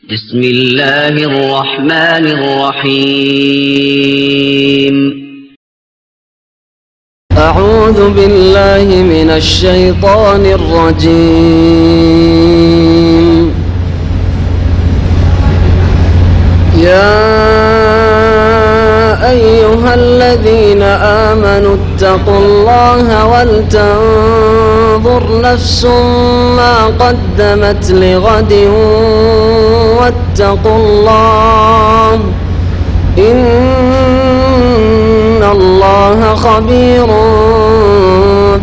بسم الله الرحمن الرحيم أعوذ بالله من الشيطان الرجيم يا أيها الذين آمنوا اتقوا الله ولتنظر نفس ما قدمت لغد واتقوا الله إن الله خبير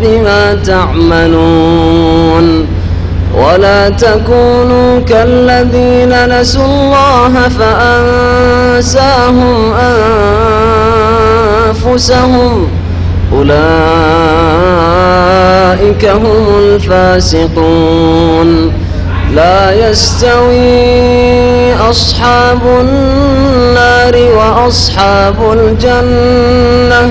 بما تعملون ولا تكونوا كالذين نسوا الله فأنساهم أنفسهم أولئك هم الفاسقون لا يستوي أصحاب النار وأصحاب الجنة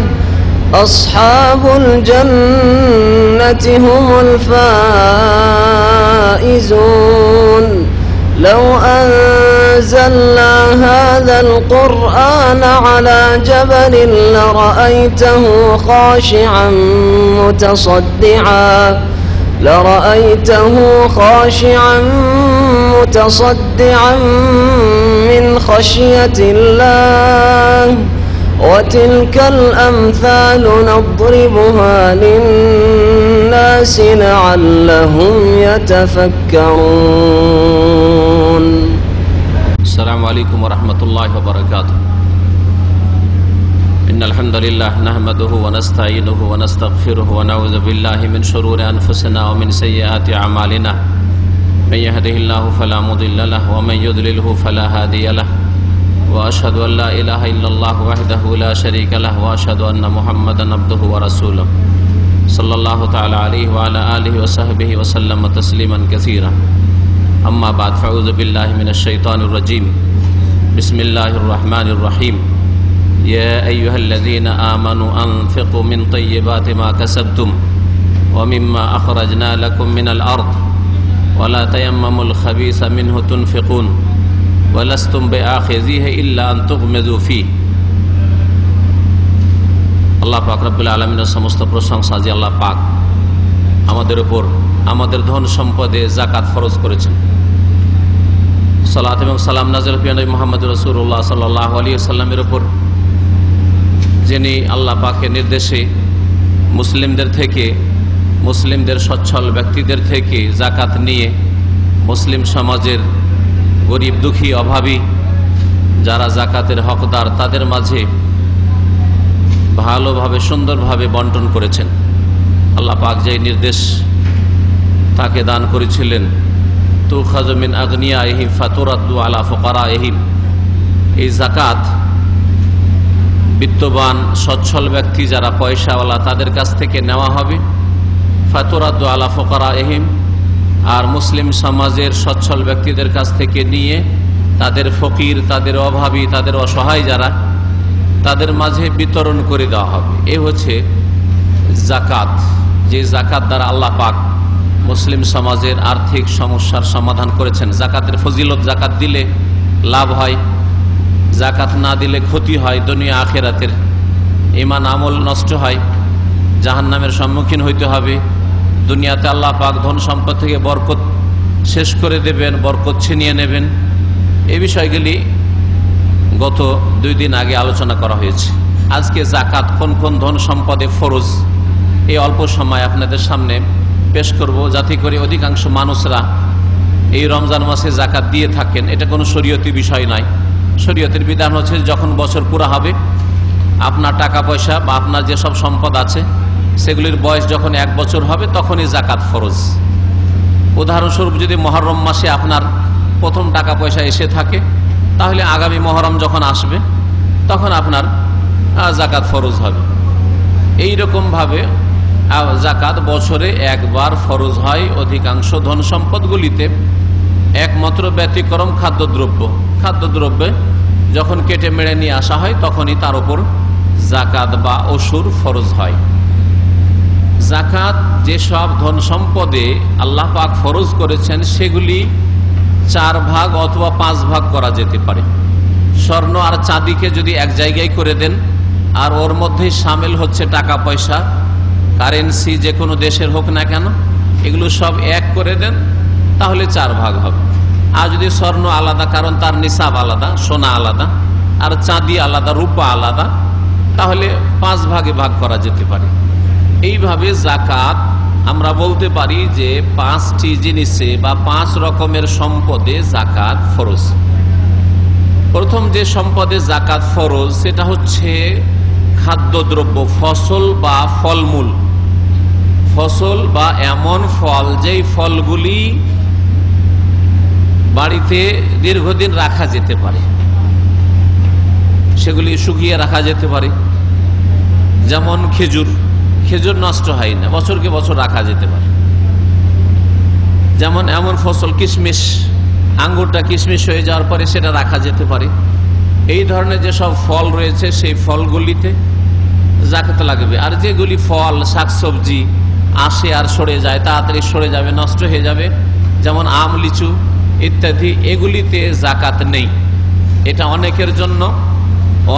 أصحاب الجنة هم الفائزون لو أنزلنا هذا القرآن على جبل لرأيته خاشعا متصدعا من خشية الله وتلك الأمثال نضربها للناس لعلهم يتفكرون. السلام عليكم ورحمة الله وبركاته. إن الحمد لله نحمده ونستعينه ونستغفره ونعوذ بالله من شرور أنفسنا ومن سيئات أعمالنا من يهده الله فلا مضل له ومن يضلله فلا هادي له وأشهد أن لا إله إلا الله وحده لا شريك له وأشهد أن محمدا عبده ورسوله صلى الله تعالى عليه وعلى آله وصحبه وسلم تسليما كثيرا أما بعد فأعوذ بالله من الشيطان الرجيم بسم الله الرحمن الرحيم يا أيها الذين آمنوا أنفقوا من طيبات ما كسبتم ومما أخرجنا لكم من الأرض ولا تيمموا الخبيث منه تنفقون ওয়ালাস্তুম বিআখিযিহি ইল্লা আন তুগমিযু ফীহি। আল্লাহ পাক রব্বুল আলামিনের সমস্ত প্রশংসা যে আল্লাহ পাক আমাদের উপর আমাদের ধন সম্পদে যাকাত ফরজ করেছেন। সালাত এবং সালাম নাযিল নবী মুহাম্মদ রাসূলুল্লাহ সাল্লাল্লাহু আলাইহি ওয়াসাল্লামের উপর, যিনি আল্লাহ পাকের নির্দেশে মুসলিমদের সচ্ছল ব্যক্তিদের থেকে যাকাত নিয়ে মুসলিম সমাজের গরিব দুঃখী অভাবী যারা যাকাতের হকদার তাদের মাঝে ভালোভাবে সুন্দরভাবে বন্টন করেছেন। আল্লাহ পাক যে নির্দেশ তাকে দান করেছিলেন, তুখাযু মিন আগনিয়াইহিম ফাতুরাদ্দু আলা ফুকারাইহিম, এই যাকাত বিত্তবান সচ্ছল ব্যক্তি যারা পয়সাওয়ালা তাদের কাছ থেকে নেওয়া হবে, ফাতুরাদ্দু আলা ফুকারাইহিম, আর মুসলিম সমাজের সচ্ছল ব্যক্তিদের কাছ থেকে নিয়ে তাদের ফকির, তাদের অভাবী, তাদের অসহায় যারা তাদের মাঝে বিতরণ করে দেওয়া হবে। এ হচ্ছে যাকাত, যে যাকাত দ্বারা আল্লাহ পাক মুসলিম সমাজের আর্থিক সমস্যার সমাধান করেছেন। যাকাতের ফজিলত, যাকাত দিলে লাভ হয়, যাকাত না দিলে ক্ষতি হয়, দুনিয়া আখিরাতের ঈমান আমল নষ্ট হয়, জাহান্নামের সম্মুখীন হইতে হবে। দুনিয়াতে আল্লাহ পাক ধন সম্পদ থেকে বরকত শেষ করে দেবেন, বরকত ছিনিয়ে নেবেন। এই বিষয়গুলি গত 2 দিন আগে আলোচনা করা হয়েছে। আজকে যাকাত কোন কোন ধন সম্পদে ফরজ, এই অল্প সময় আপনাদের সামনে পেশ করব, যাতে করে অধিকাংশ মানুষরা এই রমজান মাসে যাকাত দিয়ে থাকেন। এটা কোনো শরীয়তি বিষয় নয়। শরীয়তের বিধান হচ্ছে যখন বছর পুরা হবে, আপনার টাকা পয়সা বা আপনার যেসব সম্পদ আছে সেগুলির বয়স যখন 1 বছর হবে তখনই যাকাত ফরজ। উদাহরণস্বরূপ যদি মহরম মাসে আপনার প্রথম টাকা পয়সা এসে থাকে, তাহলে আগামী মহরম যখন আসবে তখন আপনার যাকাত ফরজ হবে। এই রকমভাবে যাকাত বছরে একবার ফরজ হয় অধিকাংশ ধন সম্পদগুলিতে। একমাত্র ব্যতিক্রম খাদ্যদ্রব্যে যখন কেটে মেরে নিয়ে আসা হয় তখনই তার উপর যাকাত বা অসুর ফরজ হয়। যাকাত যেসব ধন সম্পদে আল্লাহ পাক ফরজ করেছেন সেগুলি 4 ভাগ অথবা 5 ভাগ করা যেতে পারে। স্বর্ণ আর চাঁদিকে যদি এক জায়গায় করে দেন, আর ওর মধ্যেই সামিল হচ্ছে টাকা পয়সা, কারেন্সি যে কোনো দেশের হোক না কেন, এগুলো সব এক করে দেন, তাহলে 4 ভাগ হবে। আর যদি স্বর্ণ আলাদা, কারণ তার নিসাব আলাদা, সোনা আলাদা, আর চাঁদি আলাদা, রূপা আলাদা, তাহলে 5 ভাগে ভাগ করা যেতে পারে। এইভাবে জাকাত আমরা বলতে পারি যে 5টি জিনিসে বা 5 রকমের সম্পদে জাকাত ফরজ। প্রথম যে সম্পদে জাকাত ফরজ সেটা হচ্ছে খাদ্যদ্রব্য, ফসল বা ফলমূল। ফসল বা এমন ফল যেই ফলগুলি বাড়িতে দীর্ঘদিন রাখা যেতে পারে, সেগুলি শুকিয়ে রাখা যেতে পারে। যেমন খেজুর, খেজুর নষ্ট হয় না, বছরকে বছর রাখা যেতে পারে। যেমন এমন ফসল কিশমিশ, আঙ্গুরটা কিশমিশ হয়ে যাওয়ার পরে সেটা রাখা যেতে পারে। এই ধরনের যেসব ফল রয়েছে সেই ফলগুলিতে জাকাত লাগবে। আর যেগুলি ফল, শাকসবজি আসে আর সরে যায়, তাড়াতাড়ি সরে যাবে, নষ্ট হয়ে যাবে, যেমন আম, লিচু ইত্যাদি, এগুলিতে জাকাত নেই। এটা অনেকের জন্য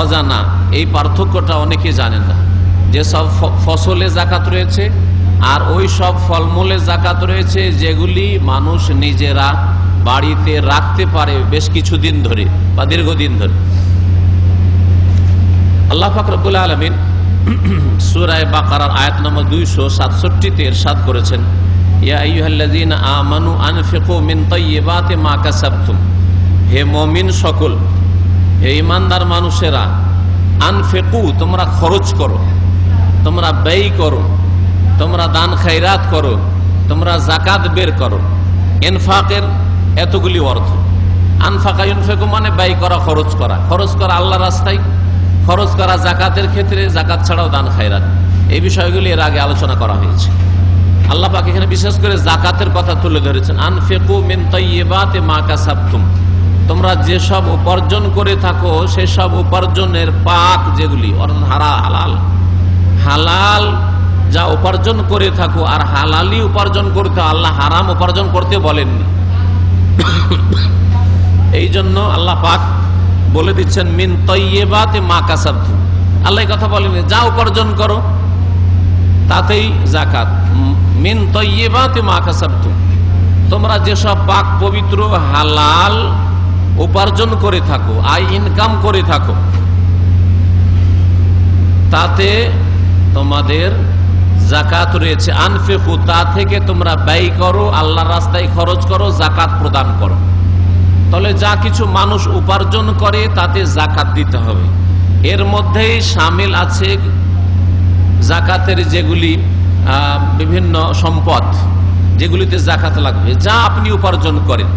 অজানা, এই পার্থক্যটা অনেকে জানেন না। যেসব ফসলে জাকাত রয়েছে আর ওই সব ফলমূলে জাকাত রয়েছে যেগুলি মানুষ নিজেরা বাড়িতে রাখতে পারে বেশ কিছুদিন ধরে বা দীর্ঘদিন ধরে। আল্লাহ পাক রব্বুল আলামিন সূরা বাকারার আয়াত নম্বর 267-তে ইরশাদ করেছেন, ইয়া আইয়ুহাল্লাযীনা আমানু আনফিকু মিন তাইয়্যিবাতি মা কাসাবতুম। হে মুমিন সকল, হে ঈমানদার মানুষেরা, আনফিকু তোমরা খরচ করো, তোমরা ব্যয় করো, তোমরা দান খায়রাত করো, তোমরা যাকাত বের করো। ইনফাকের এতগুলি অর্থ। আনফাকা ইউনফিকু মানে ব্যয় করা, খরচ করা। খরচ করা আল্লাহর রাস্তায়, খরচ করা জাকাতের ক্ষেত্রে, জাকাত ছাড়াও দান খায়রাত, এই বিষয়গুলি এর আগে আলোচনা করা হয়েছে। আল্লাহ পাক এখানে বিশেষ করে জাকাতের কথা তুলে ধরেছেন। আনফিকু মিন তাইয়্যিবাতি মা কাসাবতুম, তোমরা যেসব উপার্জন করে থাকো সেসব উপার্জনের পাক যেগুলি, অর্থাৎ হালাল, হালাল যা উপার্জন করে থাকো, আর হালালি উপার্জন করতে, আল্লাহ হারাম উপার্জন করতে বলেননি। এই জন্য আল্লাহ পাক বলে দিচ্ছেন মিন তাইয়্যিবাতি মা কাসাবতুম। আল্লাহ কথা বলেননি যা উপার্জন করো তাতেই জাকাত। মিন তাইয়্যিবাতি মা কাসাবতুম, তোমরা যেসব পাক পবিত্র হালাল উপার্জন করে থাকো, আয় ইনকাম করে থাকো, তাতে তোমাদের জাকাত রয়েছে। আনফিকু, তা থেকে তোমরা ব্যয় করো, আল্লাহর রাস্তায় খরচ করো, জাকাত প্রদান করো। তাহলে যা কিছু মানুষ উপার্জন করে তাতে জাকাত দিতে হবে। এর মধ্যেই শামিল আছে জাকাতের যেগুলি বিভিন্ন সম্পদ, যেগুলিতে জাকাত লাগবে। যা আপনি উপার্জন করেন,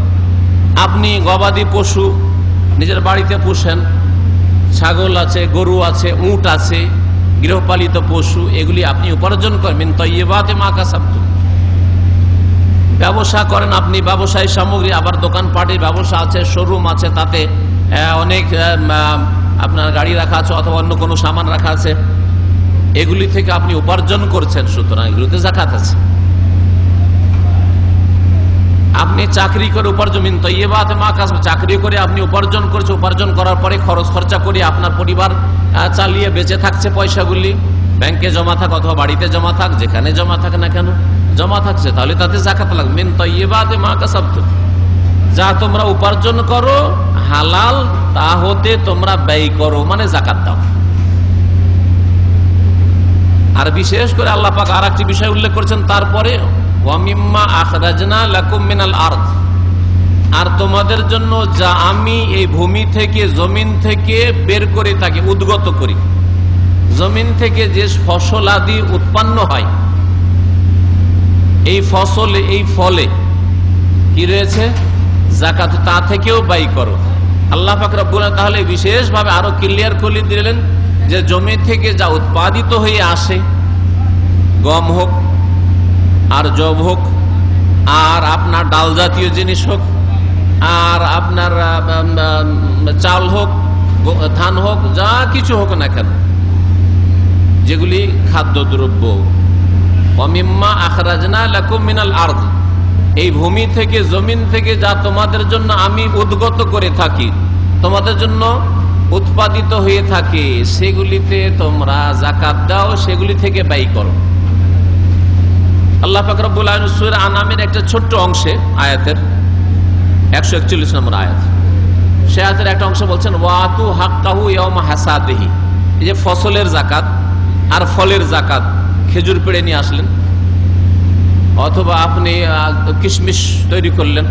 আপনি গবাদি পশু নিজের বাড়িতে পোষেন, ছাগল আছে, গরু আছে, উট আছে, গৃহপালিত পশু, এগুলি আপনি উপার্জন করেন। মিন তাইয়্যিবাতি মা কাসাবতুম। ব্যবসা করেন আপনি, ব্যবসায়ী সামগ্রী, আবার দোকানপাটের ব্যবসা আছে, শোরুম আছে, তাতে অনেক আপনার গাড়ি রাখা আছে অথবা অন্য কোনো সামান রাখা আছে, এগুলি থেকে আপনি উপার্জন করছেন, সুতরাং এগুলিতে জাকাত আছে। আপনি চাকরি করে উপার্জন, মিন তাইয়্যিবাতি মা কাসাব, চাকরি করে আপনি উপার্জন করছে, উপার্জন করার পরে খরচ খরচা করে আপনার পরিবার চালিয়ে বেঁচে থাকছে, পয়সাগুলি ব্যাংকে জমা থাক অথবা বাড়িতে জমা থাক, যেখানে জমা থাক না কেন জমা থাকছে, তাহলে তাতে জাকাত লাগবে। মিন তাইয়্যিবাতি মা কাসাবতুম, যা তোমরা উপার্জন করো হালাল, তা হতে তোমরা ব্যয় করো, মানে জাকাত দাও। আর বিশেষ করে আল্লাহ পাক আর একটি বিষয় উল্লেখ করেছেন তারপরে, ওয়া মিম্মা আখরাজনা লাকুম মিনাল আরদ, আর তোমাদের জন্য যা আমি এই ভূমি থেকে, জমিন থেকে বের করে থাকি, উদ্গত করি। জমিন থেকে যে ফসল আদি উৎপন্ন হয়, এই ফসলে, এই ফলে কি রয়েছে জাকাত, তা থেকেও ব্যয় করো। আল্লাহ পাক রব্বুল আলামিন তাহলে বিশেষভাবে আরো ক্লিয়ার করে দিলেন যে জমি থেকে যা উৎপাদিত হয়ে আসে, গম হোক আর জব হোক আর আপনার ডাল জাতীয় জিনিস হোক আর আপনার চাল হোক, ধান হোক, যা কিছু হোক না কেন, যেগুলি খাদ্যদ্রব্য, ওয়া মিম্মা আখরাজনা লাকুম মিনাল আরদ, এই ভূমি থেকে, জমিন থেকে যা তোমাদের জন্য আমি উদ্গত করে থাকি, তোমাদের জন্য উৎপাদিত হয়ে থাকে, সেগুলিতে তোমরা যাকাত দাও, সেগুলি থেকে ব্যয় করো। আল্লাহ পাক রব্বুল আলামিন সূরা আনামের একটা ছোট্ট অংশে, আয়াতের 141 নম্বর আয়াত, সে আয়াতের একটা অংশ বলছেন ওয়াতু হাক্কাহু ইয়াওমা হাসাদিহি। এই যে ফসলের যাকাত আর ফলের যাকাত, খেজুর পেড়ে নিয়ে আসলেন, অথবা আপনি কিশমিশ তৈরি করলেন,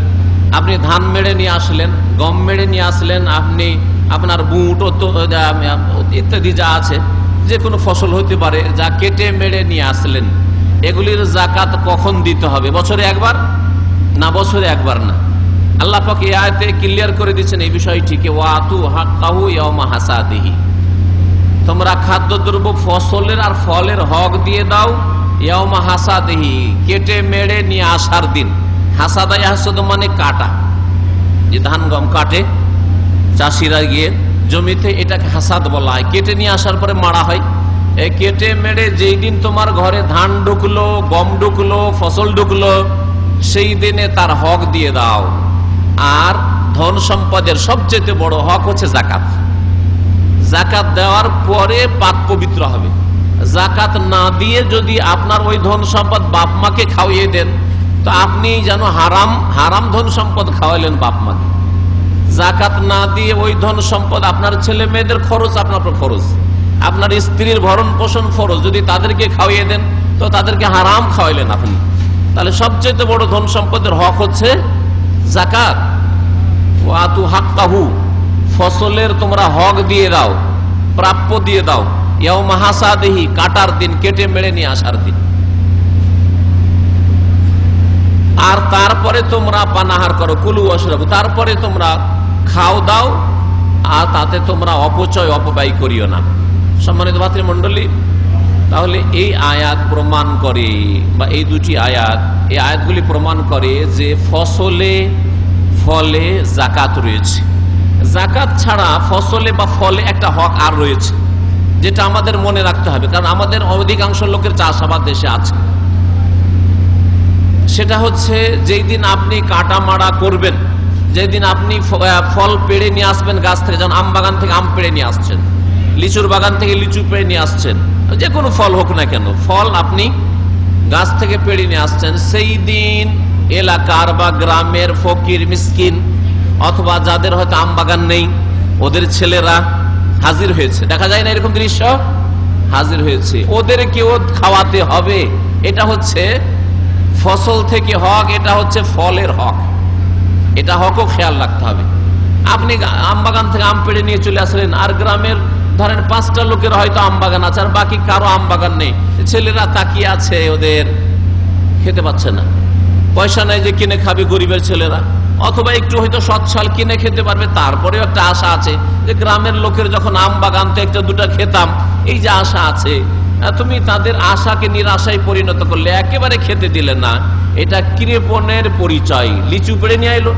আপনি ধান মেড়ে নিয়ে আসলেন, গম মেড়ে নিয়ে আসলেন, আপনি আপনার বুট ইত্যাদি যা আছে, যে কোনো ফসল হতে পারে, যা কেটে মেড়ে নিয়ে আসলেন, এগুলির যাকাত কখন দিতে হবে? বছরে একবার না, বছরে একবার না। আল্লাহ পাক এই আয়াতে ক্লিয়ার করে দিচ্ছেন এই বিষয়টিকে, ওয়াতু হাক্কাহু ইয়াওমা হাসাদিহি। তোমরা খাদ্যদ্রব্য ফসলের আর ফলের হক দিয়ে দাও ইয়াওমা হাসাদিহি, কেটে মেড়ে নিয়ে আসার দিন। হাসাদা ইয়াহসাদ মানে কাটা, যে ধান গম কাটে চাষিরা গিয়ে জমিতে, এটাকে হাসাদ বলা হয়। কেটে নিয়ে আসার পরে মাড়া হয়। এই কেটে মেড়ে যেই দিন তোমার ঘরে ধান ঢুকলো, গম ঢুকলো, ফসল ঢুকলো, সেই দিনে তার হক দিয়ে দাও। আর ধন সম্পদের সবচেয়ে বড় হক হচ্ছে যাকাত। যাকাত দেওয়ার পরে পাক পবিত্র হবে। যাকাত না দিয়ে যদি আপনার ওই ধন সম্পদ বাপ মাকে খাওয়িয়ে দেন, তো আপনি যেন হারাম ধন সম্পদ খাওয়াইলেন বাপ মাকে। যাকাত না দিয়ে ওই ধন সম্পদ, আপনার ছেলে মেয়েদের খরচ আপনার খরচ, আপনার স্ত্রীর ভরণ পোষণ ফরজ, যদি তাদেরকে খাওয়িয়ে দেন তো তাদেরকে হারাম খাওয়াইলেন আপনি। তাহলে সবচেয়ে বড় ধন সম্পদের হক হচ্ছে যাকাত। ওয়াতু হাক্কাহু, ফসলের তোমরা হক দিয়ে দাও, প্রাপ্য দিয়ে দাও, ইয়াওমা হাসাদিহি, কাটার দিন, কেটে মেড়ে নিয়ে আসার দিন। আর তারপরে তোমরা পানাহার করো, কুলু ওয়াশরাবু, তারপরে তোমরা খাও দাও, আর তাতে তোমরা অপচয় অপব্যয় করিও না। সম্মানিত ভাতৃমণ্ডলী, তাহলে এই আয়াত প্রমাণ করে, বা এই দুটি আয়াত, এই আয়াতগুলি প্রমাণ করে যে ফসলে ফলে যাকাত রয়েছে। যাকাত ছাড়া ফসলে বা ফলে একটা হক আর রয়েছে, যেটা আমাদের মনে রাখতে হবে, কারণ আমাদের অধিকাংশ লোকের চাষাবাদ দেশে আছে। সেটা হচ্ছে যেই দিন আপনি কাটা মাড়া করবেন, যেদিন আপনি ফল পেড়ে নিয়ে আসবেন গাছ থেকে, যেমন আম বাগান থেকে আম পেড়ে নিয়ে আসছেন, লিচুর বাগান থেকে লিচু পেড়ে নিয়ে আসছেন, যে কোনো ফল হোক না কেন, ফল আপনি গাছ থেকে পেড়ে নিয়ে আসছেন, সেই দিন এলাকার বা গ্রামের ফকির মিসকিন, অথবা যাদের হয়তো আম বাগান নেই, ওদের ছেলেরা হাজির হয়েছে। দেখা যায় না এরকম দৃশ্য? হাজির হয়েছে, ওদেরকেও খাওয়াতে হবে। এটা হচ্ছে ফসল থেকে হক, এটা হচ্ছে ফলের হক, এটা হকও খেয়াল রাখতে হবে। আপনি আম বাগান থেকে আম পেড়ে নিয়ে চলে আসলেন, আর গ্রামের ধরেন 5টা লোকের হয়তো আম বাগান আছে, আর বাকি কারো আম বাগান নেই, ছেলেরা তাকিয়ে আছে, ওদের খেতে পাচ্ছে না, পয়সা নাই যে কিনে খাবে গরিবের ছেলেরা, অথবা একটু হয়তো সচ্ছল কিনে খেতে পারবে, তারপরেও একটা আশা আছে যে গ্রামের লোকের যখন আম বাগান তো একটা দুটা খেতাম, এই যে আশা আছে। তুমি তাদের আশাকে নিরাশায় পরিণত করলে, একেবারে খেতে দিলে না, এটা কৃপণের পরিচয়। লিচু পেড়ে নিয়ে এলো,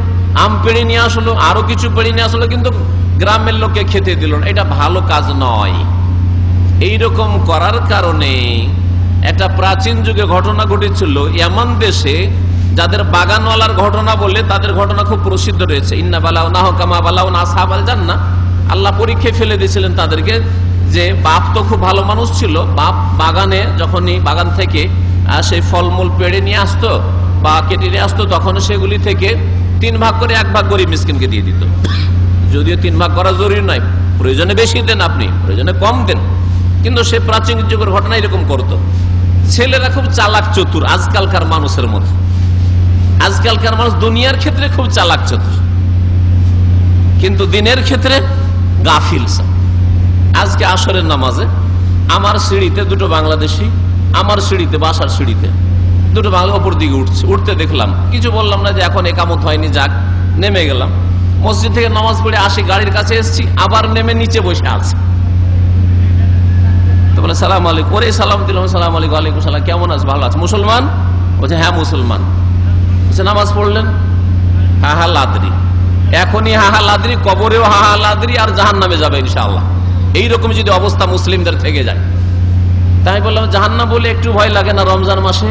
আম পেড়ে নিয়ে আসলো, আরো কিছু পেড়ে নিয়ে আসলো, কিন্তু গ্রামের লোককে খেতে দিল না, এটা ভালো কাজ নয়। এইরকম করার কারণে একটা প্রাচীন যুগে ঘটনা ঘটেছিল ইয়ামান দেশে, যাদের বাগানওয়ালার ঘটনা বলে তাদের ঘটনা খুব প্রসিদ্ধ রয়েছে। ইন্না বালাউনাহু কামা বালাউনা আসহাবাল জান্নাহ, আল্লাহ পরীক্ষায় ফেলে দিয়েছিলেন তাদেরকে, যে বাপ তো খুব ভালো মানুষ ছিল, বাপ বাগানে যখনই বাগান থেকে সেই ফলমূল পেড়ে নিয়ে আসতো বা কেটে নিয়ে আসতো, তখন সেগুলি থেকে 3 ভাগ করে 1 ভাগ গরিব মিসকিনকে দিয়ে দিত। যদিও 3 ভাগ করা জরুরি নয়, প্রয়োজনে বেশি দেন, আপনি প্রয়োজনে কম দেন, কিন্তু সে প্রাচীন যুগের ঘটনা এরকম করতো। ছেলেরা খুব চালাক চতুর, আজকালকার মানুষের মতো। আজকালকার মানুষ দুনিয়ার ক্ষেত্রে খুব চালাক চতুর, কিন্তু দিনের ক্ষেত্রে গাফিল। আজকে আসরের নামাজে আমার সিঁড়িতে 2টো বাংলাদেশি, আমার সিঁড়িতে, বাসার সিঁড়িতে 2টো বাংলা ওপর দিকে উঠতে দেখলাম। কিছু বললাম না, যে এখন একামত হয়নি, যাক, নেমে গেলাম। মসজিদ থেকে নামাজ পড়ে আসি, গাড়ির কাছে এসেছি, আবার নেমে নিচে বসে আছে। তো বলে সালাম আলাইকুম, ওরে সালাম দিলাম, সালাম আলাইকুম, ওয়ালাইকুম সালাম, কেমন আছে? ভালো আছে। মুসলমান? বলছে হ্যাঁ মুসলমান। বলছে নামাজ পড়লেন? হাহা লাদ্রি, এখনই হাহা লাদ্রি, কবরেও হাহা লাদ্রি, আর জাহান্নামে যাবে ইনশাআল্লাহ। এইরকম যদি অবস্থা মুসলিমদের থেকে যায়, তাই বললাম জাহান্নাম বলে একটু ভয় লাগে না? রমজান মাসে,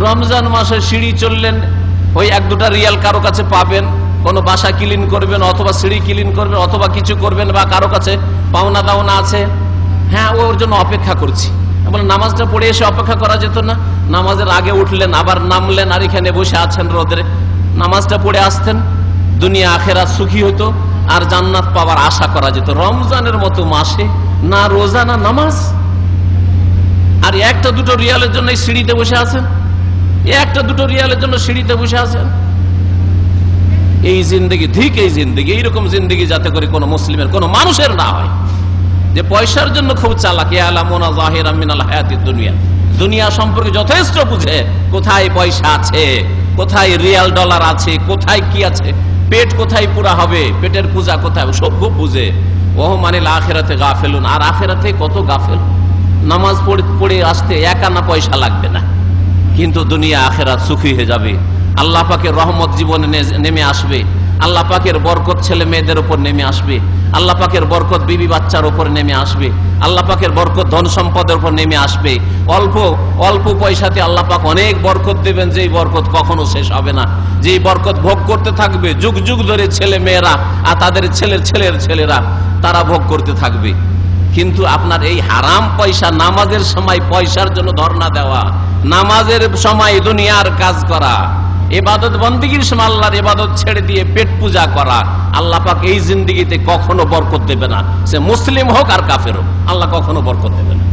রমজান মাসে সিঁড়ি চললেন, ওই 1-2টা রিয়াল কারো কাছে পাবেন, কোনো বাসা ক্লিন করবেন অথবা সিঁড়ি ক্লিন করবেন অথবা কিছু করবেন, বা কারো কাছে পাওনা দাওনা আছে, হ্যাঁ ওর জন্য অপেক্ষা করছি। বলে নামাজটা পড়ে এসে অপেক্ষা করা যেত না? নামাজের আগে উঠলেন, আবার নামলেন, আর এখানে বসে আছেন রোদে, নামাজটা পড়ে আসতেন, দুনিয়া আখেরাত সুখী হতো, আর জান্নাত পাওয়ার আশা করা যেত। রমজানের মতো মাসে না রোজা না নামাজ, আর 1-2 রিয়ালের জন্য সিঁড়িতে বসে আছেন, 1-2 রিয়ালের জন্য সিঁড়িতে বসে আছেন। এই জিন্দগি ঠিক, এই জিন্দগি, এইরকম জিন্দগি যাতে করে কোনো মুসলিমের, কোনো মানুষের না হয় যে পয়সার জন্য খুব চালাক। ইয়ালামুনা যাহিরাম মিনাল হায়াতিদ দুনিয়া, দুনিয়া সম্পর্কে যথেষ্ট বুঝে, কোথায় পয়সা আছে, কোথায় রিয়াল ডলার আছে, কোথায় কি আছে, পেট কোথায় পুরা হবে, পেটের পূজা কোথায়, সব বুঝে। ওহ মানিল আখিরাতে গাফেলুন, আর আখিরাতে কত গাফেল। নামাজ পড়ে আসতে 1 আনা পয়সা লাগবে না, কিন্তু দুনিয়া আখিরাত সুখী হয়ে যাবে। আল্লাহ পাকের রহমত জীবনে নেমে আসবে, আল্লাহ পাকের বরকত ছেলে মেয়েদের উপর নেমে আসবে, আল্লাহ পাকের বরকত বিবি বাচ্চার উপর নেমে আসবে, আল্লাহ পাকের বরকত ধন সম্পদের উপর নেমে আসবে। অল্প অল্প পয়সাতে আল্লাহ পাক অনেক বরকত দেবেন, যেই বরকত কখনো শেষ হবে না, যেই বরকত ভোগ করতে থাকবে যুগ যুগ ধরে ছেলে মেয়েরা আর তাদের ছেলের ছেলের ছেলেরা, তারা ভোগ করতে থাকবে। কিন্তু আপনার এই হারাম পয়সা, নামাজের সময় পয়সার জন্য ধর্ণা দেওয়া, নামাজের সময় দুনিয়ার কাজ করা, ইবাদত বন্দেগীর সময় আল্লাহর ইবাদত ছেড়ে দিয়ে পেট পূজা করা, আল্লাহ পাক এই জিন্দেগিতে কখনো বরকত দেবে না। সে মুসলিম হোক আর কাফের হোক, আল্লাহ কখনো বরকত দেবে না,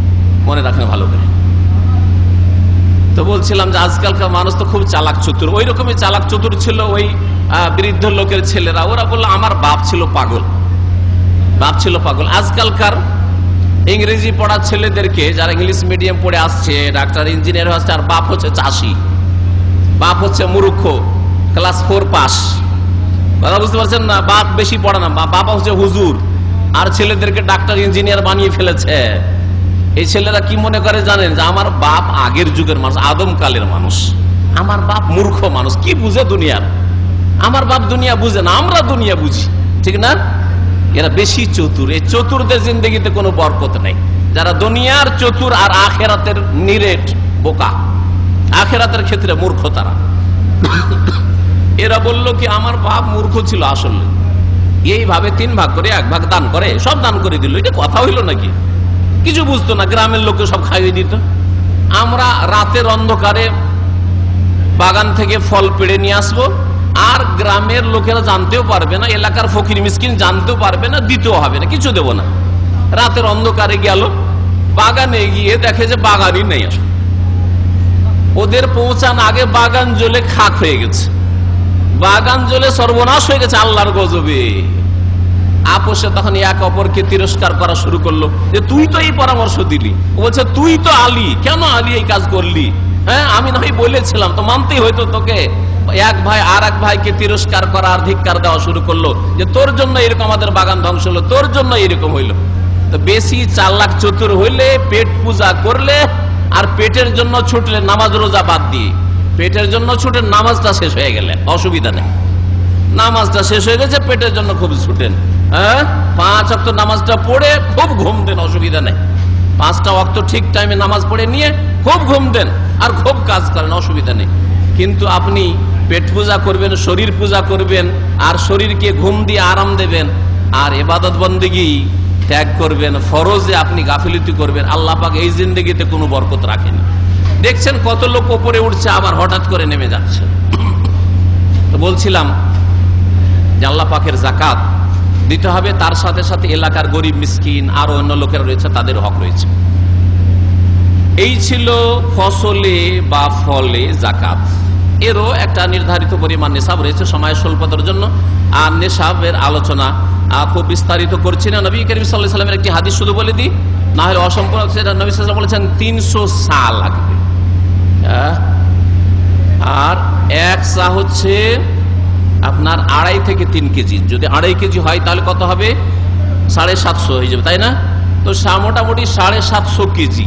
মনে রাখেন ভালো করে। তো বলছিলাম যে আজকালকার মানুষ তো খুব চালাক চতুর, ওই রকমই চালাক চতুর ছিল ওই বৃদ্ধ লোকের ছেলেরা। ওরা বললো আমার বাপ ছিল পাগল, বাপ ছিল পাগল। আজকালকার ইংরেজি পড়া ছেলেদেরকে, যারা ইংলিশ মিডিয়াম পড়ে আসছে, ডাক্তার ইঞ্জিনিয়ার হচ্ছে, আর বাপ হচ্ছে চাষি, বাপ হচ্ছে মূর্খ, ক্লাস 4 পাস। কথা বুঝতে পারছেন না? বাপ বেশি পড়া না, বাবা হচ্ছে হুজুর, আর ছেলেদেরকে ডাক্তার ইঞ্জিনিয়ার বানিয়ে ফেলেছে। এই ছেলেরা কি মনে করে জানেন? যে আমার বাপ আগের যুগের মানুষ, আদম কালের মানুষ, আমার বাপ মূর্খ মানুষ, কি বুঝে দুনিয়ার, আমার বাপ দুনিয়া বুঝে না, আমরা দুনিয়া বুঝি, ঠিক না? এরা বেশি চতুর। এই চতুরদের জিন্দগিতে কোনো বরকত নেই। যারা দুনিয়ার চতুর আর আখেরাতের নিরেট বোকা, আখেরাতের ক্ষেত্রে মূর্খ তারা। এরা বলল কি আমার বাপ মূর্খ ছিল আসলে, এইভাবে 3 ভাগ করে 1 ভাগ দান করে, সব দান করে দিল। এটা কথা হইল নাকি? কিছু বুঝতো না, গ্রামের লোককে সব খাইয়ে দিত। আমরা রাতের অন্ধকারে বাগান থেকে ফল পেড়ে নিয়ে আসবো, আর গ্রামের লোকেরা জানতেও পারবে না, এলাকার ফকির মিসকিন জানতেও পারবে না, দিতেও হবে না, কিছু দেব না। রাতের অন্ধকারে গেল, বাগানে গিয়ে দেখে যে বাগানই নেই। ওদের পৌঁছান আগে বাগান জ্বলে খাক হয়ে গেছে, বাগান জ্বলে সর্বনাশ হয়ে গেছে আল্লাহর গজবে। আপোষে তখন এক অপরকে তিরস্কার করা শুরু করলো, যে তুই তো এই পরামর্শ দিলি। বলছে তুই তো আলী, কেন আলী এই কাজ করলি? হ্যাঁ আমি নয় বলেছিলাম, তো মানতেই হয়তো তোকে। এক ভাই আর এক ভাইকে তিরস্কার করা আর ধিক্কার দেওয়া শুরু করলো, যে তোর জন্য এরকম আমাদের বাগান ধ্বংস হলো, তোর জন্য এরকম হইলো। তো বেশি চালাক চতুর হইলে, পেট পূজা করলে আর পেটের জন্য ছুটলে, নামাজ রোজা বাদ দিয়ে পেটের জন্য ছুটেন, নামাজটা শেষ হয়ে গেলে অসুবিধা নেই। নামাজটা শেষ হয়ে গেছে, পেটের জন্য খুব ছুটেন। হ্যাঁ 5 ওয়াক্ত নামাজটা পড়ে খুব ঘুম দেন, অসুবিধা নেই। 5টা ওয়াক্ত ঠিক টাইমে নামাজ পড়ে নিয়ে খুব ঘুম দেন আর খুব কাজ করেন, অসুবিধা নেই। কিন্তু আপনি পেট পূজা করবেন, শরীর পূজা করবেন, আর শরীরকে ঘুম দিয়ে আরাম দেবেন, আর ইবাদত বন্দেগী ত্যাগ করবেন, ফরজে আপনি গাফিলতি করবেন, আল্লাহ পাক এই জিন্দেগিতে কোনো বরকত রাখেন। দেখছেন কত লোক উপরে উঠছে, আবার হঠাৎ করে নেমে যাচ্ছে। তো বলছিলাম যে আল্লাহ পাকের যাকাত দিতে হবে, তার সাথে সাথে এলাকার গরিব মিসকিন আরো অন্য লোকেরা রয়েছে, তাদের হক রয়েছে। এই ছিল ফসলে বা ফলে যাকাত। এরও একটা নির্ধারিত পরিমাণ নেশাব রয়েছে, সময়ের স্বল্পতার জন্য আর নেশাবের আলোচনা খুব বিস্তারিত করছি না। নবী করিম সাল্লাল্লাহু আলাইহি ওয়াসাল্লামের একটি হাদিস শুধু বলে দিই, না হলে অসম্পূর্ণ। নবী সাল্লাল্লাহু আলাইহি ওয়াসাল্লাম বলেছেন 300 সা লাগবে। আর 1 সা হচ্ছে আপনার 2.5 থেকে 3 কেজি। যদি 2.5 কেজি হয় তাহলে কত হবে? 750 হয়ে যাবে, তাই না? তো মোটামুটি 750 কেজি।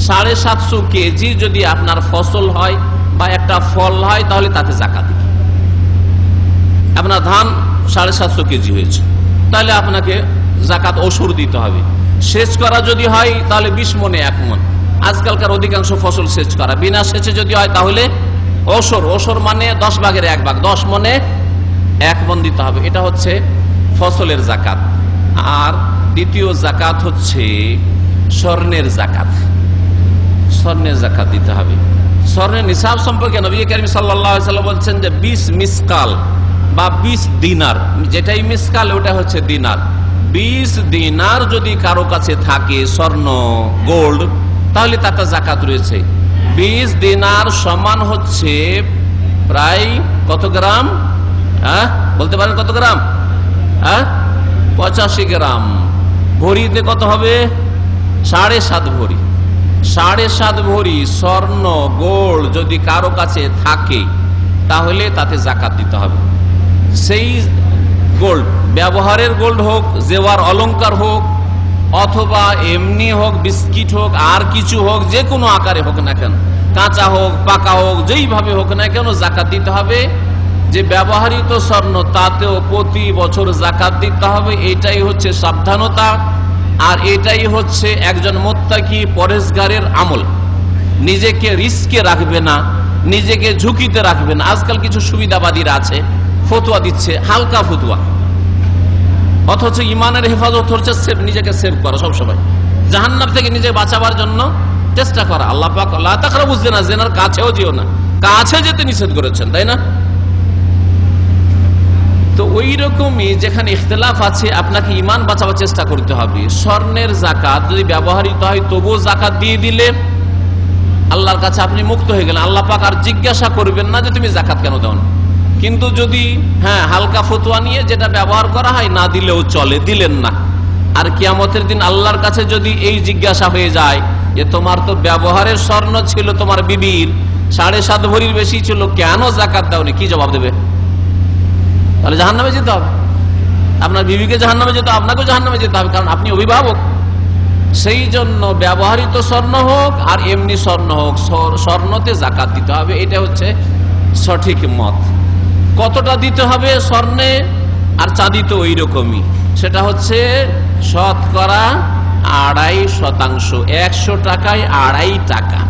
750 কেজি যদি আপনার ফসল হয় বা একটা ফল হয়, তাহলে তাতে যাকাত। আপনার ধান 750 কেজি হয়েছে, তাহলে আপনাকে যাকাত ওসুর দিতে হবে। সেচ করা যদি হয় তাহলে 20 মণে 1 মণ। আজকালকার অধিকাংশ ফসল সেচ করা, বিনা সেচে যদি হয় তাহলে ওসর, ওসর মানে 10 ভাগের 1 ভাগ, 10 মনে 1 মণ দিতে হবে। এটা হচ্ছে ফসলের জাকাত। আর দ্বিতীয় জাকাত হচ্ছে স্বর্ণের জাকাত। স্বর্ণের জাকাত দিতে হবে। স্বর্ণের নিসাব সম্পর্কে নবী করিম সাল্লাল্লাহু আলাইহি ওয়াসাল্লাম বলছেন যে 20 মিসকাল বা 20 দিনার, যেটাই মিসকাল ওটা হচ্ছে দিনার। 20 দিনার যদি কারো কাছে থাকে স্বর্ণ গোল্ড, তাহলে তাতে জাকাত রয়েছে। 20 দিনার সমান হচ্ছে প্রায় কত গ্রাম? বলতে পারেন কত গ্রাম? 85 গ্রাম। ভরিতে কত হবে? 7.5 ভরি। 7.5 ভরি স্বর্ণ গোল্ড যদি কারো কাছে থাকে তাহলে তাতে জাকাত দিতে হবে। সেই গোল্ড ব্যবহারের গোল্ড হোক, জেওয়ার অলংকার হোক, অথবা এমনি হোক, বিস্কিট হোক, আর কিছু হোক, যে কোনো আকারে হোক না কেন, কাঁচা হোক পাকা হোক, যেইভাবে হোক না কেন জাকাত দিতে হবে। যে ব্যবহৃত স্বর্ণ তাতেও প্রতি বছর জাকাত দিতে হবে। এটাই হচ্ছে সাবধানতা, আর এটাই হচ্ছে একজন মুত্তাকি পরেজগারের আমল। নিজেকে রিস্কে রাখবে না, নিজেকে ঝুঁকিতে রাখবে না। আজকাল কিছু সুবিধাবাদীরা আছে, ফতোয়া দিচ্ছে, হালকা ফতোয়া, অথচ ইমানের হেফাজত হচ্ছে নিজেকে সেভ করা, সবসময় জাহান্নাম থেকে নিজে বাঁচাবার জন্য চেষ্টা করা। আল্লাহ পাক লা তাকরাবু যিনা, জিনার কাছেও যেও না, কাছে যেতে নিষেধ করেছেন, তাই না? তো ওই রকমই যেখানে ইখতিলাফ আছে, আপনাকে ইমান বাঁচাবার চেষ্টা করতে হবে। স্বর্ণের জাকাত যদি ব্যবহৃত হয় তবুও জাকাত দিয়ে দিলে আল্লাহর কাছে আপনি মুক্ত হয়ে গেলেন। আল্লাহ পাক আর জিজ্ঞাসা করবেন না যে তুমি জাকাত কেন দাও না। কিন্তু যদি হালকা ফতোয়া নিয়ে যেটা ব্যবহার করা হয়, না দিলেও চলে, দিলেন না, আর কিয়ামতের দিন আল্লাহর কাছে যদি এই জিজ্ঞাসা হয়ে যায় যে তোমার তো ব্যবহারের স্বর্ণ ছিল তোমার বিবির 7.5 ভরির বেশি ছিল, কেন জাকাত দাওনি, কি জবাব দেবে? তাহলে জাহান্নামে যেতে হবে। আপনার বিবিকে জাহান্নামে যেতে হবে, আপনাকেও জাহান্নামে যেতে হবে, কারণ আপনি অভিভাবক। সেই জন্য ব্যবহৃত স্বর্ণ হোক আর এমনি স্বর্ণ হোক, স্বর্ণতে জাকাত দিতে হবে। এটা হচ্ছে সঠিক মত। কতটা দিতে হবে স্বর্ণে আর চাঁদিতে ওই রকমই, সেটা হচ্ছে শতকরা 2.5%। 100 টাকায় 2.5 টাকা।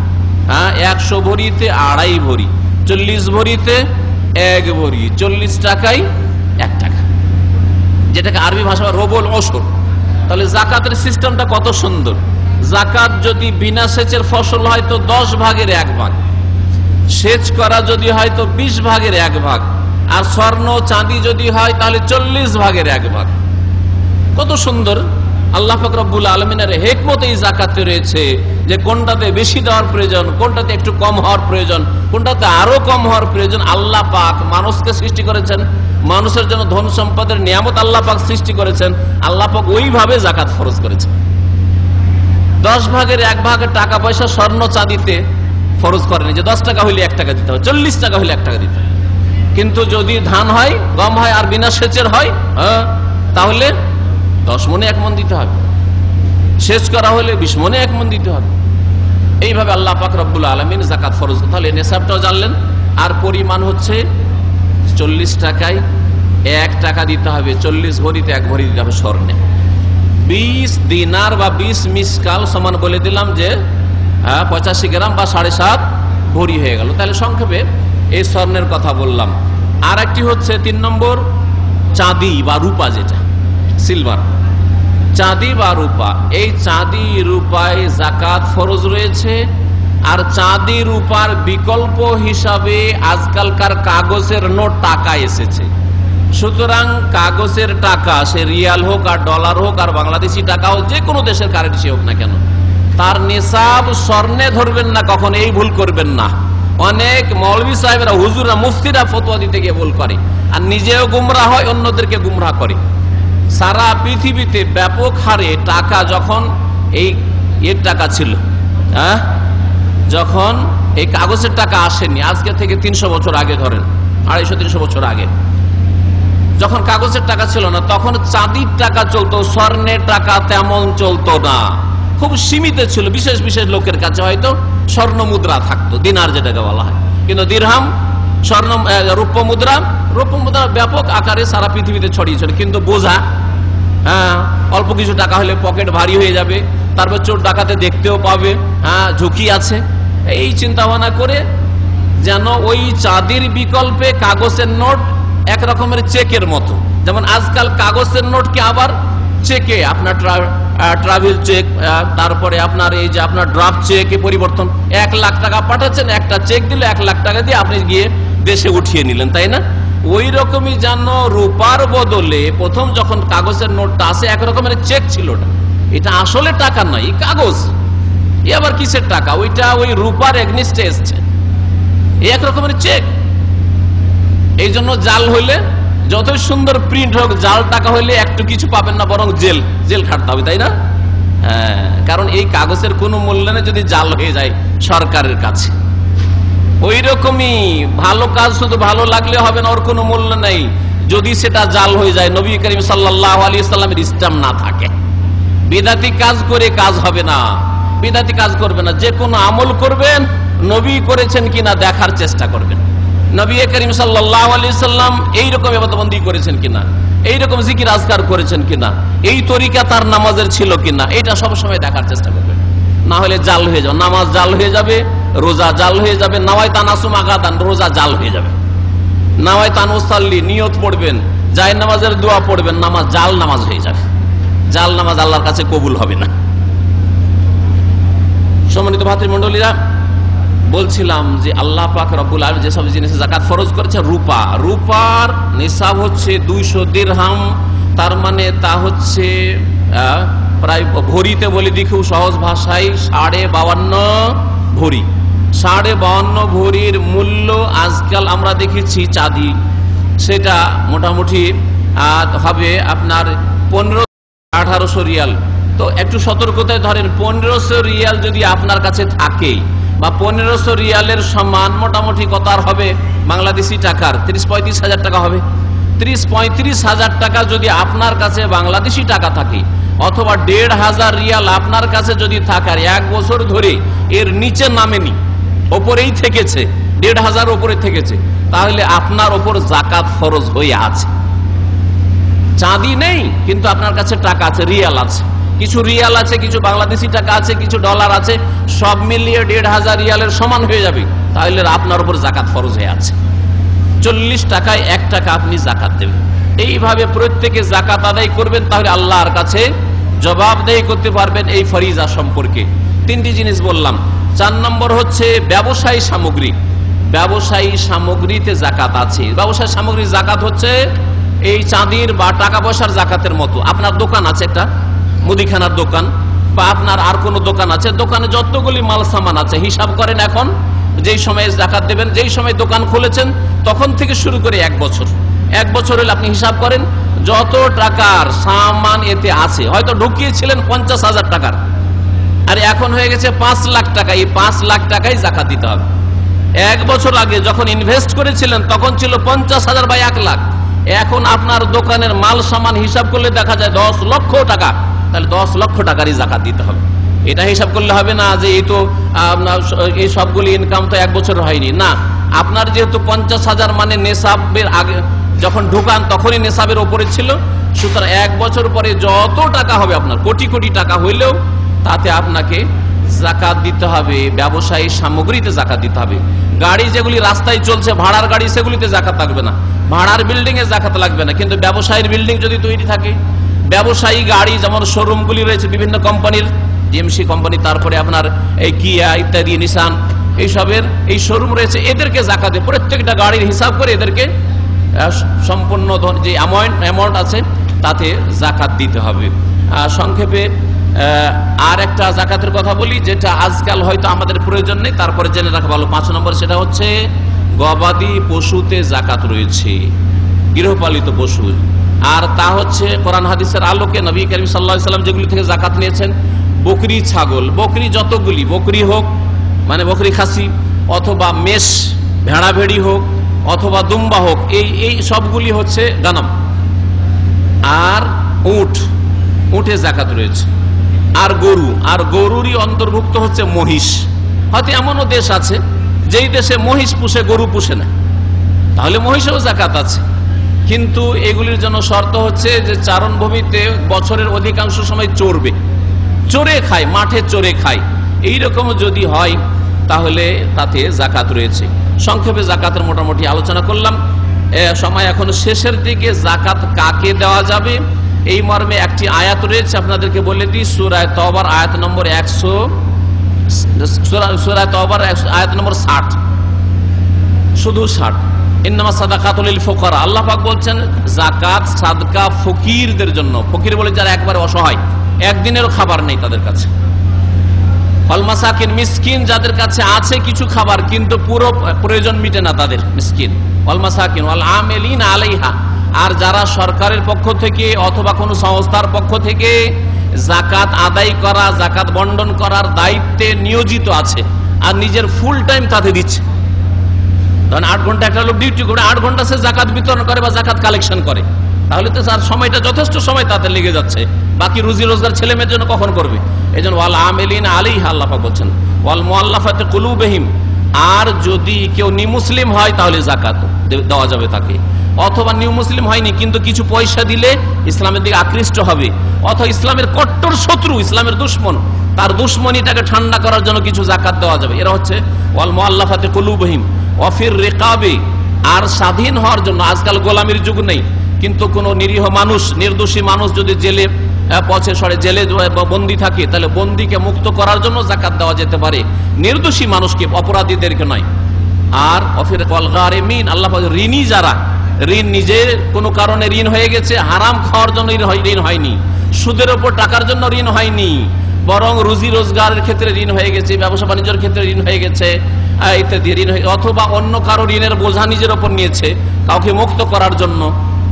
100 ভরিতে 2.5 ভরি, 40 ভরিতে 1 ভরি, 40 টাকায় 1 টাকা, যেটাকে আরবি ভাষা রবুল ওশর। তাহলে জাকাতের সিস্টেমটা কত সুন্দর। জাকাত যদি বিনা সেচের ফসল হয় তো 10 ভাগের 1 ভাগ, সেচ করা যদি হয় তো 20 ভাগের 1 ভাগ, আর স্বর্ণ চাঁদি যদি হয় তাহলে 40 ভাগের 1 ভাগ। কত সুন্দর। আল্লাহ পাক রব্বুল আলামিনের হিকমত এই জাকাতে রয়েছে যে কোনটাতে বেশি দেওয়ার প্রয়োজন, কোনটাতে একটু কম হওয়ার প্রয়োজন, কোনটাতে আরো কম হওয়ার প্রয়োজন। আল্লাহ পাক মানুষকে সৃষ্টি করেছেন, মানুষের জন্য ধন সম্পদের নিয়ামত আল্লাহ পাক সৃষ্টি করেছেন, আল্লাহ পাক ওইভাবে জাকাত ফরজ করেছেন। 10 ভাগের 1 ভাগের টাকা পয়সা স্বর্ণ চাঁদিতে ফরজ করেনি যে 10 টাকা হইলে 1 টাকা দিতে হবে, 40 টাকা হইলে 1 টাকা দিতে হবে। কিন্তু যদি ধান হয়, গম হয়, আর বিনা সেচের হয়, তাহলে 10 মণে 1 মণ দিতে হবে। সেচ করা হলে 20 মণে 1 মণ দিতে হবে। এইভাবে আল্লাহ পাক রব্বুল আলামিন জাকাত ফরজ। তাহলে নেশাবটাও জানলেন। আর পরিমাণ হচ্ছে 40 টাকায় 1 টাকা দিতে হবে, 40 ভরিতে 1 ভরি দিতে হবে স্বর্ণে। 20 দিনার বা 20 মিসকাল সমান বলে দিলাম যে 85 গ্রাম বা 7.5 ভরি হয়ে গেল। তাহলে সংক্ষেপে এই স্বর্ণের কথা বললাম। আর একটি হচ্ছে 3 নম্বর চাঁদি বা রূপা, যেটা সিলভার। চাঁদি বা রূপা, এই চাঁদি রূপায় জাকাত ফরজ রয়েছে। আর চাঁদি রূপার বিকল্প হিসাবে আজকালকার কাগজের নোট টাকা এসেছে। সুতরাং কাগজের টাকা, সে রিয়াল হোক আর ডলার হোক আর বাংলাদেশি টাকা হোক, যে কোনো দেশের কারেন্সি হোক না কেন, তার নিসাব স্বর্ণে ধরবেন না, কখন এই ভুল করবেন না। অনেক মৌলভী সাহেবরা, হুজুররা, মুফতিরা ফতোয়া দিতে গিয়ে ভুল করে, আর নিজেও গুমরাহ হয়, অন্যদেরকে গুমরাহ করে। সারা পৃথিবীতে ব্যাপক হারে টাকা, যখন এই এর টাকা ছিল, যখন এই কাগজের টাকা আসেনি, আজকে থেকে 300 বছর আগে ধরেন, 250-300 বছর আগে, যখন কাগজের টাকা ছিল না, তখন চাঁদির টাকা চলতো, স্বর্ণের টাকা তেমন চলতো না, খুব সীমিত ছিল। বিশেষ বিশেষ লোকের কাছে হয়তো স্বর্ণ মুদ্রা থাকতো, দিনার যেটাকে বলা হয়। কিন্তু দিরহাম, স্বর্ণ, রৌপ্য মুদ্রা ব্যাপক আকারে সারা পৃথিবীতে ছড়িয়েছিল। কিন্তু বোঝা, অল্প কিছু টাকা হলে পকেট ভারী হয়ে যাবে, তারপর চোর ডাকাতে দেখতেও পাবে, ঝুঁকি আছে, এই চিন্তা ভাবনা করে যেন ওই চাঁদির বিকল্পে কাগজের নোট এক রকমের চেকের মতো। যেমন আজকাল কাগজের নোটকে আবার চেকে, আপনার ট্রাভেল চেক, তারপরে আপনার এই যে আপনার ড্রাফট চেকে পরিবর্তন। 1 লাখ টাকা পাঠাচ্ছেন, একটা চেক দিলে 1 লাখ টাকা দিয়ে আপনি গিয়ে দেশে উঠিয়ে নিলেন, তাই না? ওই রকমই যেন রূপার বদলে প্রথম যখন কাগজের নোটটা আসে এক রকমের চেক ছিল, এটা আসলে টাকা নয়, কাগজ। এ আবার কিসের টাকা? ওইটা ওই রূপার এগনিস্টে এসছে, এক রকমের চেক। এই জন্য জাল হইলে যতই সুন্দর প্রিন্ট হোক, জাল টাকা হইলে একটু কিছু পাবেন না, বরং জেল খাটতে হবে, তাই না? কারণ এই কাগজের কোনো মূল্য নেই যদি জাল হয়ে যায় সরকারের কাছে। ওই রকমই ভালো কাজ শুধু ভালো লাগলে হবে না, ওর কোনো মূল্য নেই যদি সেটা জাল হয়ে যায়, নবী করিম সাল্লাল্লাহু আলাইহি ওয়াসাল্লামের ইসলাম না থাকে। বিদাতি কাজ করে কাজ হবে না, বিদাতি কাজ করবে না। যে কোনো আমল করবেন নবী করেছেন কিনা দেখার চেষ্টা করবেন। নবী করিম সাল্লাল্লাহু আলাইহি ওয়াসাল্লাম এইরকম ইবাদতবন্দি করেছেন কিনা, এইরকম জিকির আজকার করেছেন কিনা, এই তরিকা তার নামাজের ছিল কিনা, এটা সবসময় দেখার চেষ্টা করবেন। না হলে জাল হয়ে যাবে, নামাজ জাল হয়ে যাবে, রোজা জাল হয়ে যাবে। নাওয়াই তানাসুম আগাদান, রোজা জাল হয়ে যাবে। নাওয়াই তানুসাল্লি, নিয়ত পড়বেন, জায় নামাজের দোয়া পড়বেন, নামাজ জাল নামাজ হয়ে যাবে। জাল নামাজ আল্লাহর কাছে কবুল হবে না। সম্মানিত ভাতৃমণ্ডলীরা, বলছিলাম যে আল্লাহ পাক রব্বুল আলামিন যেসব জিনিসে যাকাত ফরজ করেছে, রূপার নিসাব হচ্ছে 200 দিরহাম। তার মানে তা হচ্ছে প্রায় ভরিতে বলে দেখেও সহজ ভাষায় 52.5 ভরি। 52.5 ভরির মূল্য আজকাল আমরা দেখেছি চাঁদি, সেটা মোটামুটি হবে আপনার 1500-1800 রিয়াল। তো একটু সতর্কতায় ধরেন, 1500 রিয়াল যদি আপনার কাছে থাকে, বা 1500 রিয়ালের সমান মোটামুটি কত আর হবে বাংলাদেশি টাকার 30-35 হাজার টাকা হবে। 30-35 হাজার টাকা যদি আপনার কাছে বাংলাদেশি টাকা থাকে, অথবা 1500 রিয়াল আপনার কাছে যদি থাকার 1 বছর ধরে এর নিচে নামেনি, ওপরেই থেকেছে, 1500 ওপরে থেকেছে, তাহলে আপনার ওপর যাকাত ফরজ হয়ে আছে। চাঁদি নেই কিন্তু আপনার কাছে টাকা আছে, রিয়াল আছে, কিছু রিয়াল আছে, কিছু বাংলাদেশি টাকা আছে, কিছু ডলার আছে, সব মিলিয়ে 1500 রিয়ালের সমান হয়ে যাবে, তাহলে আপনার উপর যাকাত ফরজ হয়ে আছে। 40 টাকায় 1 টাকা আপনি যাকাত দেবেন। এইভাবে প্রত্যেকে যাকাত আদায় করবেন, তাহলে আল্লাহর কাছে জবাবদেহি করতে পারবেন এই ফরিজা সম্পর্কে। 3টি জিনিস বললাম। 4 নম্বর হচ্ছে ব্যবসায়ী সামগ্রী। ব্যবসায়ী সামগ্রীতে যাকাত আছে। ব্যবসায়ী সামগ্রীর যাকাত হচ্ছে এই চাঁদির বা টাকা পয়সার যাকাতের মতো। আপনার দোকান আছে, একটা মুদিখানার দোকান, বা আপনার আর কোনো দোকান আছে, দোকানে যতগুলি মাল সামান আছে হিসাব করেন। এখন যেই সময়ে যাকাত দেবেন, যেই সময় দোকান খুলেছেন তখন থেকে শুরু করে 1 বছর, 1 বছর হলে আপনি হিসাব করেন যত টাকার সামান এতে আছে। হয়তো ঢুকিয়েছিলেন 50,000 টাকার, আর এখন হয়ে গেছে 5 লাখ টাকা। এই 5 লাখ টাকাই যাকাত দিতে হবে। 1 বছর আগে যখন ইনভেস্ট করেছিলেন তখন ছিল 50,000 বা 1 লাখ। এখন আপনার দোকানের মাল সামান হিসাব করলে দেখা যায় 10 লক্ষ টাকা, তাহলে 10 লক্ষ টাকারই যাকাত দিতে হবে। এটা হিসাব করলে হবে না যে এই তো এই সবগুলি ইনকাম তো 1 বছর হয়নি, না। আপনার যেহেতু 50,000 মানে নেশাবের আগে যখন ঢুকান তখনই নেশাবের ওপরে ছিল, সুতরাং 1 বছর পরে যত টাকা হবে আপনার, কোটি কোটি টাকা হইলেও তাতে আপনাকে যাকাত দিতে হবে। ব্যবসায়ী সামগ্রীতে যাকাত দিতে হবে। গাড়ি যেগুলি রাস্তায় চলছে, ভাড়ার গাড়ি, সেগুলিতে যাকাত লাগবে না। ভাড়ার বিল্ডিং এ যাকাত লাগবে না, কিন্তু ব্যবসায়ীর বিল্ডিং যদি তৈরি থাকে, ব্যবসায়ী গাড়ি যেমন শোরুমগুলি রয়েছে বিভিন্ন কোম্পানির, জিএমসি কোম্পানি, তারপরে আপনার এই কিয়া ইত্যাদি, নিসান, এইসবের এই শোরুম রয়েছে, এদেরকে যাকাত দিয়ে প্রত্যেকটা গাড়ির হিসাব করে এদেরকে সম্পূর্ণ যে অ্যামাউন্ট আছে তাতে যাকাত দিতে হবে। সংক্ষেপে আর একটা যাকাতের কথা বলি, যেটা আজকাল হয়তো আমাদের প্রয়োজন নেই, তারপরে জেনে রাখা ভালো। 5 নম্বর, সেটা হচ্ছে গবাদি পশুতে যাকাত রয়েছে, গৃহপালিত পশু। আর তা হচ্ছে কোরআন হাদিসের আলোকে নবী করিম সাল্লাল্লাহু আলাইহি ওয়াসাল্লাম যেগুলি থেকে যাকাত নিয়েছেন, বকরি, ছাগল, বকরি যতগুলি, বকরি হোক মানে বকরি খাসি, অথবা মেষ ভেড়া ভেড়ি হোক, অথবা দুম্বা হোক, এই সবগুলি হচ্ছে গানাম। আর উটে যাকাত রয়েছে। আর গরু, আর গরুরই অন্তর্ভুক্ত হচ্ছে মহিষ। হয়তো এমনও দেশ আছে যেই দেশে মহিষ পুষে, গরু পুষে না, তাহলে মহিষেও যাকাত আছে। কিন্তু এগুলির জন্য শর্ত হচ্ছে যে চারণভূমিতে বছরের অধিকাংশ সময় চড়বে, চড়ে খায়, মাঠে চড়ে খায়, এইরকম যদি হয় তাহলে তাতে যাকাত রয়েছে। সংক্ষেপে জাকাতের মোটামুটি আলোচনা করলাম। সময় এখন শেষের দিকে। জাকাত কাকে দেওয়া যাবে এই মর্মে একটি আয়াত রয়েছে, আপনাদেরকে বলে দিই। সূরা তওবার আয়াত নম্বর 60, শুধু 60। ইন্নামা সাদাকাতুল লিল ফুকারা, আল্লাহ পাক বলছেন যাকাত সাদকা ফকিরদের জন্য। ফকির বলে যারা একবারে অসহায়, একদিনেরও খাবার নেই তাদের কাছে। ওয়াল মাসাকিন, মিসকিন যাদের কাছে আছে কিছু খাবার কিন্তু পুরো প্রয়োজন মিটে না তাদের, মিসকিন। ওয়াল মাসাকিন ওয়াল আমিলিন আলাইহা, আর যারা সরকারের পক্ষ থেকে অথবা কোনো সংস্থার পক্ষ থেকে যাকাত আদায় করা, যাকাত বন্টন করার দায়িত্বে নিয়োজিত আছে আর নিজের ফুল টাইম তাতে দিচ্ছে। ধরেন 8 ঘন্টা একটা লোক ডিউটি করে, 8 ঘন্টা সে যাকাত বিতরণ করে বা যাকাত কালেকশন করে, তাহলে তো তার সময়টা যথেষ্ট সময় তাতে লেগে যাচ্ছে। বাকি রুজি রোজগার ছেলে মেয়ের জন্য কখন করবে? এই জন্য ওয়াল আমিলিন আলাইহা আল্লাহ পাক বলছেন। ওয়াল মুআল্লাফাতি কুলুবিহিম, আর যদি কেউ নিউ মুসলিম হয় তাহলে যাকাত দেওয়া যাবে তাকে, অথবা নিউ মুসলিম হয়নি কিন্তু কিছু পয়সা দিলে ইসলামের দিকে আকৃষ্ট হবে, অথবা ইসলামের কট্টর শত্রু, ইসলামের দুশমন, তার দুশমনিটাকে ঠান্ডা করার জন্য কিছু যাকাত দেওয়া যাবে। এরা হচ্ছে ওয়াল মুআল্লাফাতি কুলুবিহিম ওয়া ফির রিকাবি, আর স্বাধীন হওয়ার জন্য। আজকাল গোলামির যুগ নেই, কিন্তু কোন নিরীহ মানুষ, নির্দোষী মানুষ যদি জেলে পচে সরে জেলে বন্দী থাকে, তাহলে বন্দীকে মুক্ত করার জন্য যাকাত দেওয়া যেতে পারে, নির্দোষী মানুষকে, অপরাধীদেরকে নয়। আর অফির ওয়াল গারিমিন, আল্লাহ পাক ঋণী যারা, ঋণ নিজের কোনো কারণে ঋণ হয়ে গেছে, হারাম খাওয়ার জন্য ঋণ হয়নি, সুদের উপর টাকার জন্য ঋণ হয়নি, বরং রুজি রোজগারের ক্ষেত্রে ঋণ হয়ে গেছে, ব্যবসা বাণিজ্যের ক্ষেত্রে ঋণ হয়ে গেছে ইত্যাদি ঋণ, অথবা অন্য কারো ঋণের বোঝা নিজের ওপর নিয়েছে কাউকে মুক্ত করার জন্য,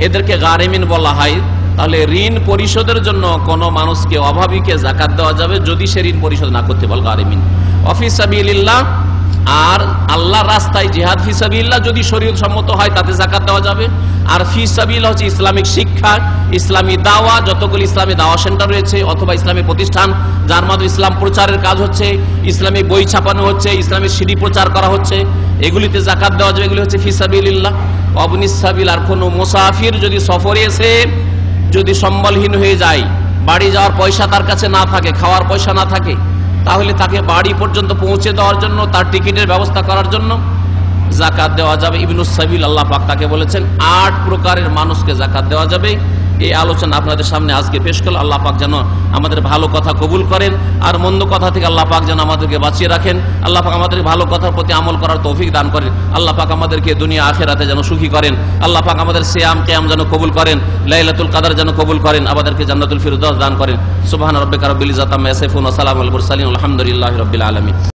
এদেরকে গারিমিন বলা হয়। তাহলে ঋণ পরিশোধের জন্য কোন মানুষকে, অভাবীকে যাকাত দেওয়া যাবে যদি সে ঋণ পরিশোধ না করতে পারে। গারিমিন ফি সাবিলিল্লাহ, আর আল্লাহর রাস্তায় জিহাদ ফি সাবিলিল্লাহ যদি শরীয়ত সম্মত হয় তাতে যাকাত দেওয়া যাবে। আর ফি সাবিলিল্লাহ হচ্ছে ইসলামিক শিক্ষা, ইসলামী দাওয়া, যতগুলো ইসলামী দাওয়া সেন্টার রয়েছে অথবা ইসলামী প্রতিষ্ঠান যার মাধ্যমে ইসলাম প্রচারের কাজ হচ্ছে, ইসলামী বই ছাপানো হচ্ছে, ইসলামী সিডি প্রচার করা হচ্ছে, এগুলিতে যাকাত দেওয়া যাবে। এগুলি হচ্ছে ফি সাবিলিল্লাহ। অবনিস সাবিল, আর কোনো মুসাফির যদি সফরে এসে যদি সম্বলহীন হয়ে যায়, বাড়ি যাওয়ার পয়সা তার কাছে না থাকে, খাওয়ার পয়সা না থাকে, তাহলে তাকে বাড়ি পর্যন্ত পৌঁছে দেওয়ার জন্য, তার টিকিটের ব্যবস্থা করার জন্য যাকাত দেওয়া যাবে। ইবনুস সাবিল, আল্লাহ পাক তাকে বলেছেন 8 প্রকারের মানুষকে যাকাত দেওয়া যাবে। এই আলোচনা আপনাদের সামনে আজকে পেশ করল। আল্লাহ পাক যেন আমাদের ভালো কথা কবুল করেন, আর মন্দ কথা থেকে আল্লাহ পাক যেন আমাদেরকে বাঁচিয়ে রাখেন। আল্লাহ পাক আমাদের ভালো কথার প্রতি আমল করার তৌফিক দান করেন। আল্লাহ পাক আমাদেরকে দুনিয়া আখিরাতে যেন সুখী করেন। আল্লাহ পাক আমাদের সিয়াম কিয়াম যেন কবুল করেন, লাইলাতুল কদর যেন কবুল করেন, আমাদেরকে জান্নাতুল ফিরদাউস দান করেন। সুবহান রাব্বিকা রাব্বিল ইজ্জাতি আম্মা ইয়াসিফুন ওয়া সালামুল মুরসালিন, আলহামদুলিল্লাহি রাব্বিল আলামিন।